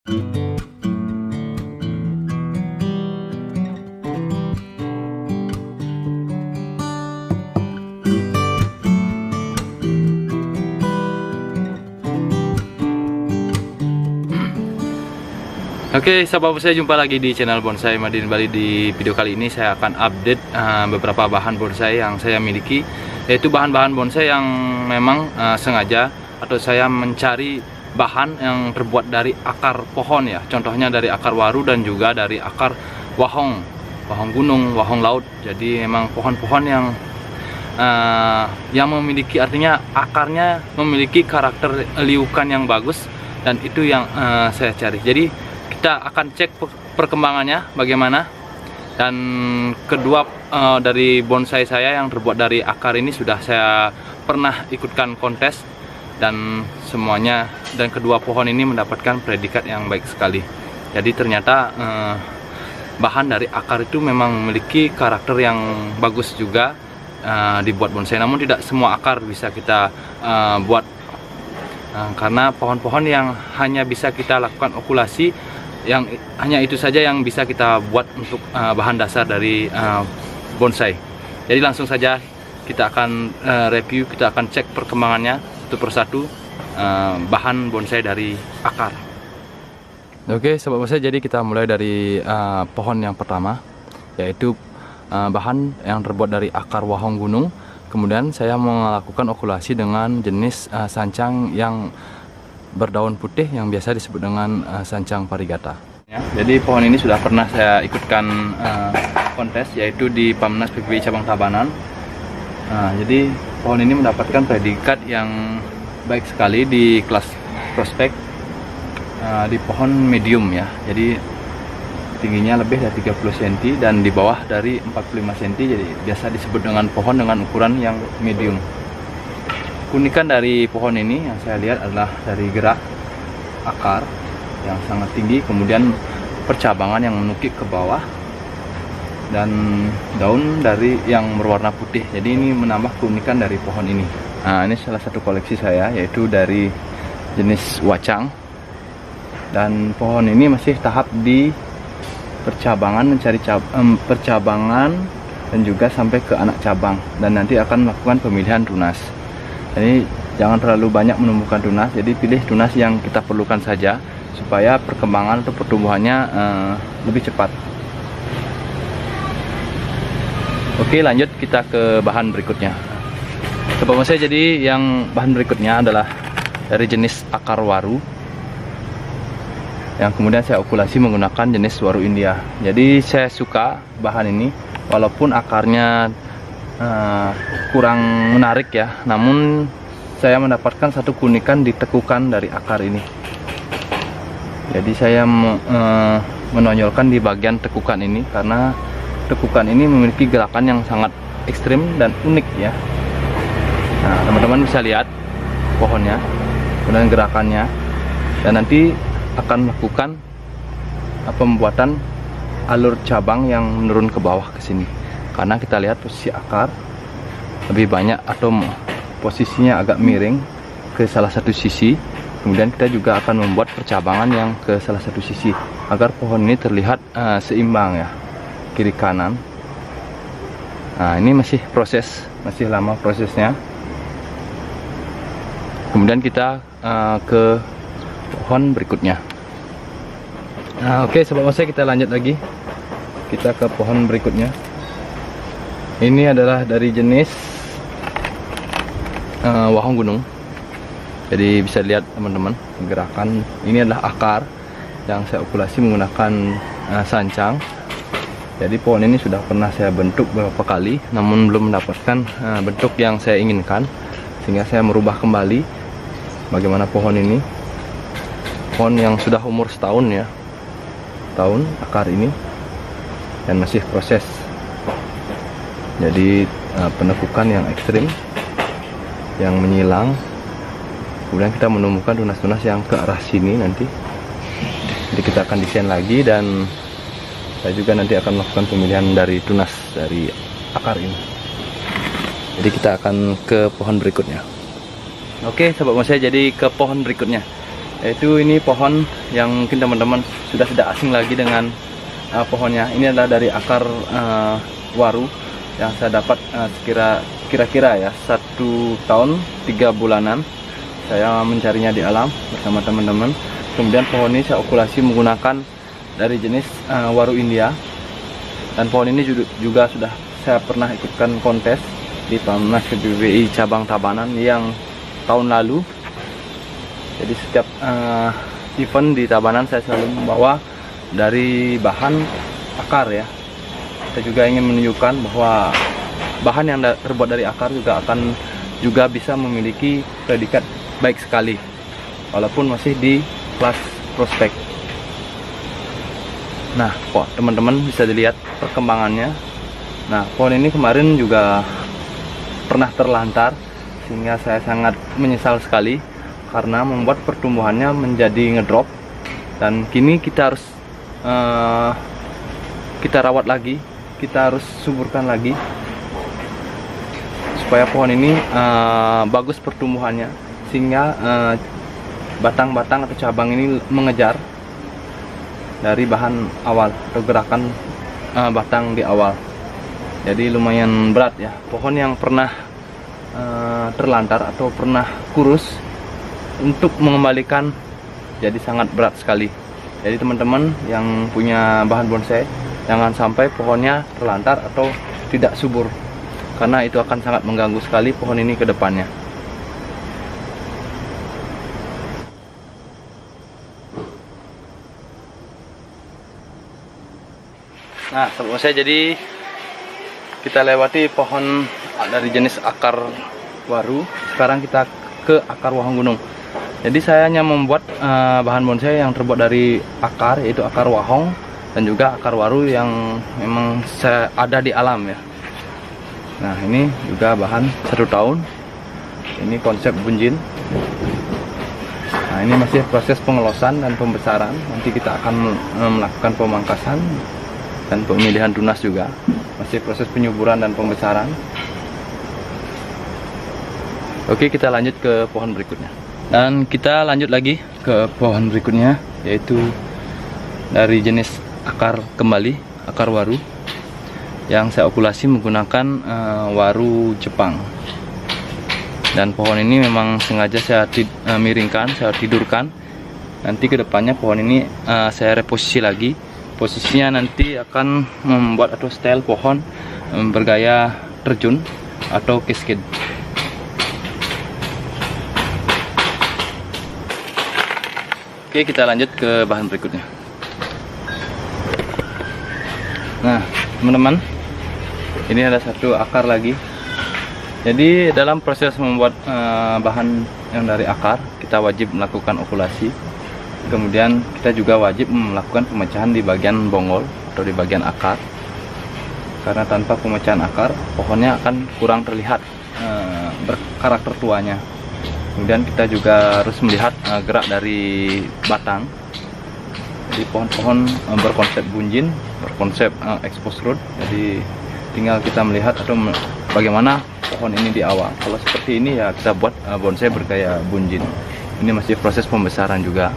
Oke, sahabat bonsai, jumpa lagi di channel Bonsai Madin Bali. Di video kali ini saya akan update beberapa bahan bonsai yang saya miliki, yaitu bahan-bahan bonsai yang memang sengaja atau saya mencari bahan yang terbuat dari akar pohon ya. Contohnya dari akar waru dan juga dari akar wahong gunung, wahong laut. Jadi memang pohon-pohon yang memiliki, artinya akarnya memiliki karakter liukan yang bagus, dan itu yang saya cari. Jadi kita akan cek perkembangannya bagaimana. Dan kedua dari bonsai saya yang terbuat dari akar ini sudah saya pernah ikutkan kontes, dan semuanya, dan kedua pohon ini mendapatkan predikat yang baik sekali. Jadi ternyata bahan dari akar itu memang memiliki karakter yang bagus juga dibuat bonsai. Namun tidak semua akar bisa kita buat, karena pohon-pohon yang hanya bisa kita lakukan okulasi, yang hanya itu saja yang bisa kita buat untuk bahan dasar dari bonsai. Jadi langsung saja kita akan review, kita akan cek perkembangannya satu persatu bahan bonsai dari akar. Oke, sobat bonsai, jadi kita mulai dari pohon yang pertama, yaitu bahan yang terbuat dari akar wahong gunung. Kemudian saya melakukan okulasi dengan jenis sancang yang berdaun putih yang biasa disebut dengan sancang parigata ya. Jadi pohon ini sudah pernah saya ikutkan kontes, yaitu di Pamnas PPI cabang Tabanan. Jadi pohon ini mendapatkan predikat yang baik sekali di kelas prospek, di pohon medium ya. Jadi tingginya lebih dari 30 cm dan di bawah dari 45 cm. Jadi biasa disebut dengan pohon dengan ukuran yang medium. Keunikan dari pohon ini yang saya lihat adalah dari gerak akar yang sangat tinggi, kemudian percabangan yang menukik ke bawah, dan daun dari yang berwarna putih. Jadi ini menambah keunikan dari pohon ini. Nah, ini salah satu koleksi saya, yaitu dari jenis wacang, dan pohon ini masih tahap di percabangan, mencari percabangan dan juga sampai ke anak cabang, dan nanti akan melakukan pemilihan tunas. Jadi jangan terlalu banyak menumbuhkan tunas, jadi pilih tunas yang kita perlukan saja supaya perkembangan atau pertumbuhannya lebih cepat. Oke, lanjut kita ke bahan berikutnya. Sobat bonsai, jadi yang bahan berikutnya adalah dari jenis akar waru, yang kemudian saya okulasi menggunakan jenis waru India. Jadi saya suka bahan ini, walaupun akarnya kurang menarik ya, namun saya mendapatkan satu keunikan di tekukan dari akar ini. Jadi saya menonjolkan di bagian tekukan ini, karena tekukan ini memiliki gerakan yang sangat ekstrim dan unik ya. Nah, teman-teman bisa lihat pohonnya, kemudian gerakannya, dan nanti akan melakukan pembuatan alur cabang yang menurun ke bawah ke sini. Karena kita lihat posisi akar lebih banyak atau posisinya agak miring ke salah satu sisi. Kemudian kita juga akan membuat percabangan yang ke salah satu sisi agar pohon ini terlihat seimbang ya, kiri kanan. Nah, ini masih proses, masih lama prosesnya. Kemudian kita ke pohon berikutnya. Nah, oke sobat bonsai, kita lanjut lagi. Kita ke pohon berikutnya. Ini adalah dari jenis wahong gunung. Jadi bisa lihat teman-teman gerakan. Ini adalah akar yang saya okulasi menggunakan sancang. Jadi pohon ini sudah pernah saya bentuk beberapa kali, namun belum mendapatkan bentuk yang saya inginkan, sehingga saya merubah kembali bagaimana pohon ini. Pohon yang sudah umur setahun ya, tahun akar ini, dan masih proses. Jadi penekukan yang ekstrim, yang menyilang. Kemudian kita menemukan tunas-tunas yang ke arah sini nanti. Jadi kita akan desain lagi, dan saya juga nanti akan melakukan pemilihan dari tunas dari akar ini. Jadi kita akan ke pohon berikutnya. Oke sobat bonsai, jadi ke pohon berikutnya. Yaitu ini pohon yang mungkin teman-teman sudah tidak asing lagi dengan pohonnya. Ini adalah dari akar waru yang saya dapat kira-kira ya 1 tahun 3 bulanan saya mencarinya di alam bersama teman-teman. Kemudian pohon ini saya okulasi menggunakan dari jenis waru India, dan pohon ini juga sudah saya pernah ikutkan kontes di Pamnas PBBI cabang Tabanan yang tahun lalu. Jadi setiap event di Tabanan saya selalu membawa dari bahan akar ya. Kita juga ingin menunjukkan bahwa bahan yang terbuat dari akar juga bisa memiliki predikat baik sekali walaupun masih di kelas prospek. Nah, teman-teman bisa dilihat perkembangannya. Nah, pohon ini kemarin juga pernah terlantar, sehingga saya sangat menyesal sekali karena membuat pertumbuhannya menjadi ngedrop. Dan kini kita harus kita rawat lagi, kita harus suburkan lagi supaya pohon ini bagus pertumbuhannya, sehingga batang-batang atau cabang ini mengejar dari bahan awal atau gerakan batang di awal. Jadi lumayan berat ya, pohon yang pernah terlantar atau pernah kurus untuk mengembalikan jadi sangat berat sekali. Jadi teman-teman yang punya bahan bonsai, jangan sampai pohonnya terlantar atau tidak subur, karena itu akan sangat mengganggu sekali pohon ini ke depannya. Nah, sebelum saya jadi kita lewati pohon dari jenis akar waru. Sekarang kita ke akar wahong gunung. Jadi saya hanya membuat bahan bonsai yang terbuat dari akar, yaitu akar wahong dan juga akar waru yang memang ada di alam ya. Nah, ini juga bahan 1 tahun. Ini konsep bunjin. Nah, ini masih proses pengelosan dan pembesaran. Nanti kita akan melakukan pemangkasan dan pemilihan tunas juga. Masih proses penyuburan dan pembesaran. Oke, kita lanjut ke pohon berikutnya. Dan kita lanjut lagi ke pohon berikutnya, yaitu dari jenis akar kembali, akar waru yang saya okulasi menggunakan waru Jepang. Dan pohon ini memang sengaja saya miringkan, saya tidurkan. Nanti kedepannya pohon ini saya reposisi lagi. Posisinya nanti akan membuat atau style pohon bergaya terjun atau cascade. Oke, kita lanjut ke bahan berikutnya. Nah, teman-teman, ini ada satu akar lagi. Jadi dalam proses membuat bahan yang dari akar, kita wajib melakukan okulasi. Kemudian kita juga wajib melakukan pemecahan di bagian bongol atau di bagian akar, karena tanpa pemecahan akar pohonnya akan kurang terlihat berkarakter tuanya. Kemudian kita juga harus melihat gerak dari batang. Jadi pohon-pohon berkonsep bunjin, berkonsep exposed root. Jadi tinggal kita melihat atau bagaimana pohon ini di awal. Kalau seperti ini ya kita buat bonsai bergaya bunjin. Ini masih proses pembesaran juga.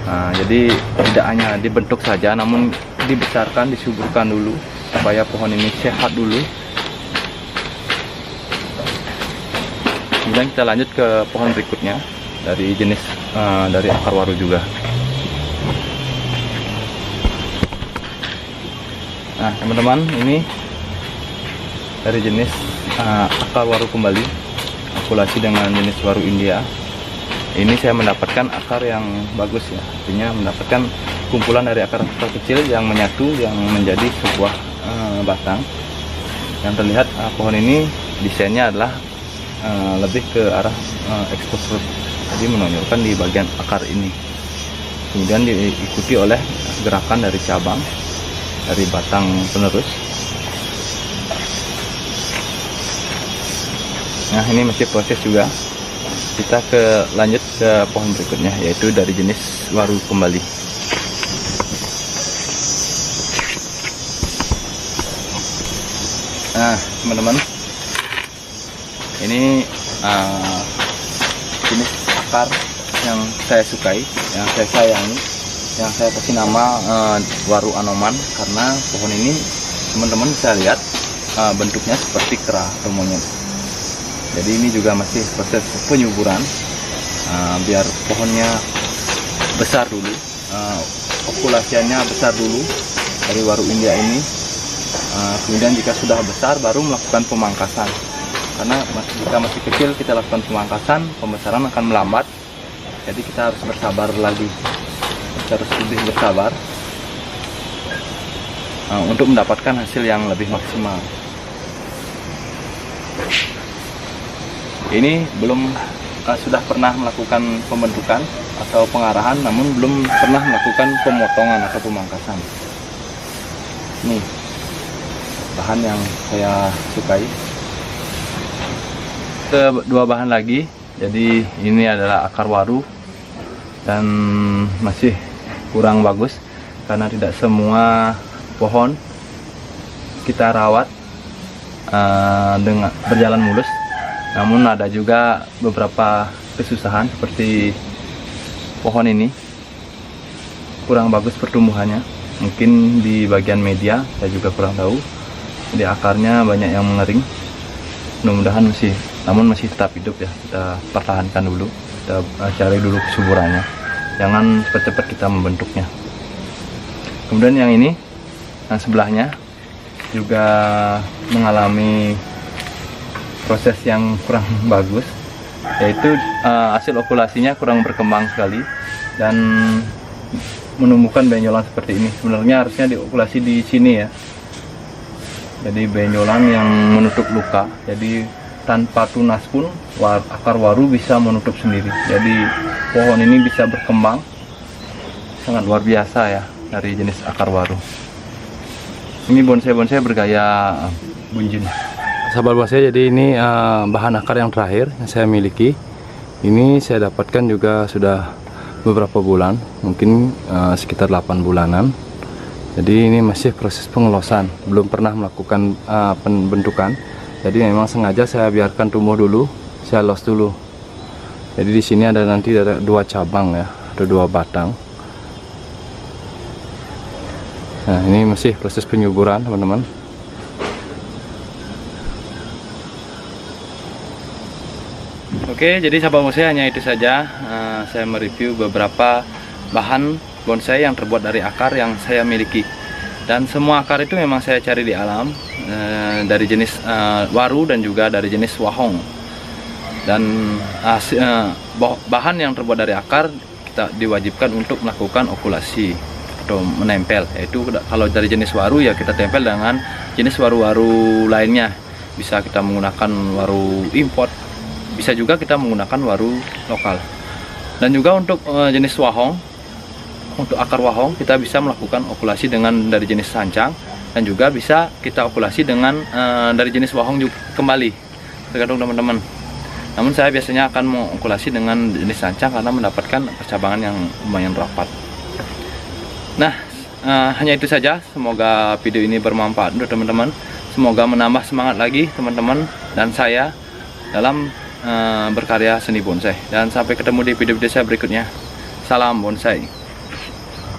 Nah, jadi tidak hanya dibentuk saja, namun dibesarkan, disuburkan dulu supaya pohon ini sehat dulu. Kemudian kita lanjut ke pohon berikutnya dari jenis dari akar waru juga. Nah, teman-teman, ini dari jenis akar waru kembali, okulasi dengan jenis waru India. Ini saya mendapatkan akar yang bagus ya, artinya mendapatkan kumpulan dari akar-akar kecil yang menyatu, yang menjadi sebuah batang. Yang terlihat pohon ini desainnya adalah lebih ke arah exposed root, jadi menonjolkan di bagian akar ini. Kemudian diikuti oleh gerakan dari cabang, dari batang penerus. Nah, ini masih proses juga. Kita lanjut ke pohon berikutnya, yaitu dari jenis waru kembali. Nah, teman-teman, ini jenis akar yang saya sukai, yang saya sayangi, yang saya kasih nama waru anoman, karena pohon ini teman-teman bisa lihat bentuknya seperti kera atau monyet. Jadi ini juga masih proses penyuburan, biar pohonnya besar dulu, populasinya besar dulu dari waru India ini. Kemudian jika sudah besar baru melakukan pemangkasan, karena jika masih kecil kita lakukan pemangkasan, pembesaran akan melambat. Jadi kita harus bersabar lagi, kita harus lebih bersabar untuk mendapatkan hasil yang lebih maksimal. Ini belum sudah pernah melakukan pembentukan atau pengarahan, namun belum pernah melakukan pemotongan atau pemangkasan. Ini bahan yang saya sukai. Kedua bahan lagi, jadi ini adalah akar waru dan masih kurang bagus karena tidak semua pohon kita rawat dengan berjalan mulus. Namun ada juga beberapa kesusahan, seperti pohon ini kurang bagus pertumbuhannya. Mungkin di bagian media, saya juga kurang tahu. Jadi akarnya banyak yang mengering. Mudah-mudahan masih tetap hidup ya. Kita pertahankan dulu, kita cari dulu kesuburannya. Jangan cepat-cepat kita membentuknya. Kemudian yang ini, yang sebelahnya juga mengalami proses yang kurang bagus, yaitu hasil okulasinya kurang berkembang sekali dan menumbuhkan benjolan seperti ini. Sebenarnya harusnya diokulasi di sini ya, jadi benjolan yang menutup luka. Jadi tanpa tunas pun akar waru bisa menutup sendiri. Jadi pohon ini bisa berkembang sangat luar biasa ya dari jenis akar waru. Ini bonsai bergaya bunjin. Sahabat bonsai, jadi ini bahan akar yang terakhir yang saya miliki. Ini saya dapatkan juga sudah beberapa bulan, mungkin sekitar 8 bulanan. Jadi ini masih proses pengelosan, belum pernah melakukan pembentukan. Jadi memang sengaja saya biarkan tumbuh dulu, saya los dulu. Jadi di sini ada nanti ada 2 cabang ya, ada 2 batang. Nah, ini masih proses penyuburan, teman-teman. Oke, jadi sahabat bonsai, hanya itu saja saya mereview beberapa bahan bonsai yang terbuat dari akar yang saya miliki. Dan semua akar itu memang saya cari di alam, dari jenis waru dan juga dari jenis wahong. Dan bahan yang terbuat dari akar kita diwajibkan untuk melakukan okulasi atau menempel. Yaitu kalau dari jenis waru ya kita tempel dengan jenis waru-waru lainnya. Bisa kita menggunakan waru import, bisa juga kita menggunakan waru lokal. Dan juga untuk jenis wahong, untuk akar wahong kita bisa melakukan okulasi dengan dari jenis sancang, dan juga bisa kita okulasi dengan dari jenis wahong juga kembali, tergantung teman-teman. Namun saya biasanya akan mengokulasi dengan jenis sancang karena mendapatkan percabangan yang lumayan rapat. Nah, hanya itu saja. Semoga video ini bermanfaat untuk teman-teman. Semoga menambah semangat lagi teman-teman dan saya dalam berkarya seni bonsai. Dan sampai ketemu di video-video saya berikutnya. Salam bonsai.